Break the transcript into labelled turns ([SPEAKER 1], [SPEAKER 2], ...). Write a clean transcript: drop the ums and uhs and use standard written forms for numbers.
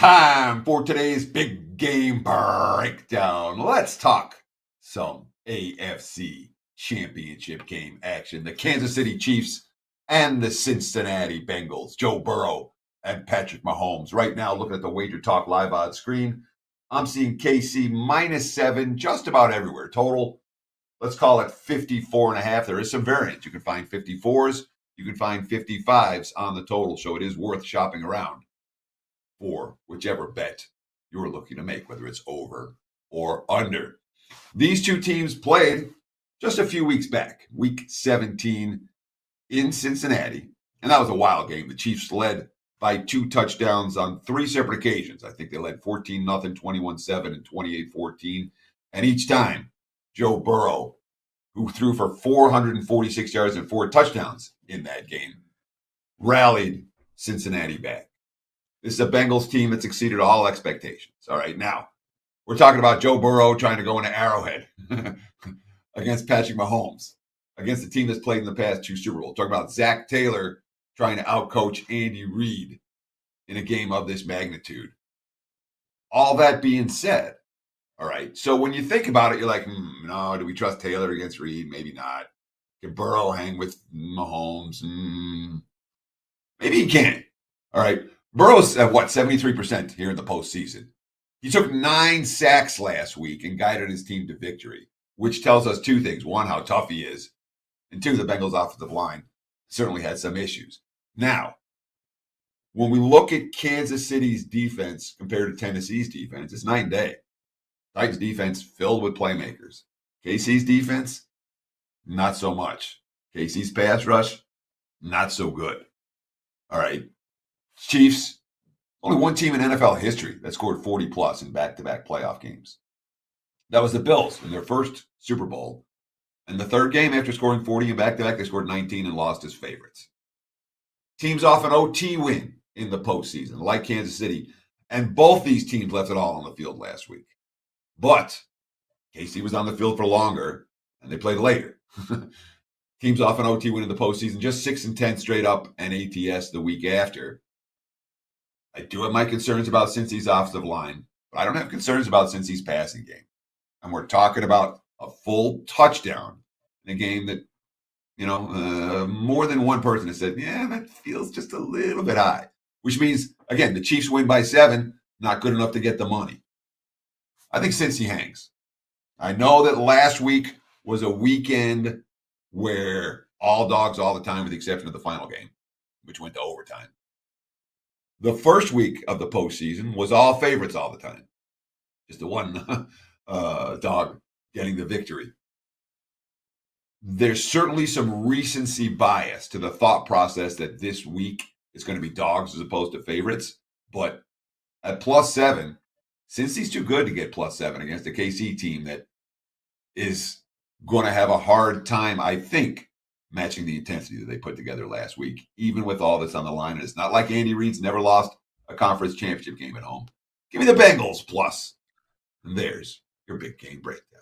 [SPEAKER 1] Time for today's big game breakdown. Let's talk some AFC championship game action. The Kansas City Chiefs and the Cincinnati Bengals. Joe Burrow and Patrick Mahomes. Right now, looking at the WagerTalk live odds screen, I'm seeing KC -7 just about everywhere. Total, let's call it 54.5. There is some variance. You can find 54s. You can find 55s on the total, so it is worth shopping around for whichever bet you're looking to make, whether it's over or under. These two teams played just a few weeks back, week 17 in Cincinnati, and that was a wild game. The Chiefs led by 2 touchdowns on 3 separate occasions. I think they led 14-0, 21-7, and 28-14. And each time, Joe Burrow, who threw for 446 yards and 4 touchdowns in that game, rallied Cincinnati back. This is a Bengals team that's exceeded all expectations. All right, now we're talking about Joe Burrow trying to go into Arrowhead against Patrick Mahomes, against the team that's played in the past 2 Super Bowls. Talking about Zach Taylor trying to outcoach Andy Reid in a game of this magnitude. All that being said, all right, so when you think about it, you're like, no, do we trust Taylor against Reid? Maybe not. Can Burrow hang with Mahomes? Maybe he can. All right. Burrow's at 73% here in the postseason. He took 9 sacks last week and guided his team to victory, which tells us 2 things. 1, how tough he is. And 2, the Bengals offensive line certainly had some issues. Now, when we look at Kansas City's defense compared to Tennessee's defense, it's night and day. Titans defense filled with playmakers. KC's defense, not so much. KC's pass rush, not so good. All right. Chiefs, only one team in NFL history that scored 40-plus in back-to-back playoff games. That was the Bills in their first Super Bowl. And the third game after scoring 40 in back-to-back, they scored 19 and lost as favorites. Teams off an OT win in the postseason, like Kansas City. And both these teams left it all on the field last week. But KC was on the field for longer, and they played later. Teams off an OT win in the postseason, just 6-10 straight up and ATS the week after. I do have my concerns about Cincy's offensive line, but I don't have concerns about Cincy's passing game. And we're talking about a full touchdown in a game that, more than one person has said, yeah, that feels just a little bit high. Which means, again, the Chiefs win by 7, not good enough to get the money. I think Cincy hangs. I know that last week was a weekend where all dogs all the time, with the exception of the final game, which went to overtime. The first week of the postseason was all favorites all the time. Just the one dog getting the victory. There's certainly some recency bias to the thought process that this week it's going to be dogs as opposed to favorites. But at +7, Cincy's too good to get +7 against a KC team that is going to have a hard time, I think, matching the intensity that they put together last week, even with all this on the line. And it's not like Andy Reid's never lost a conference championship game at home. Give me the Bengals plus. And there's your big game breakdown.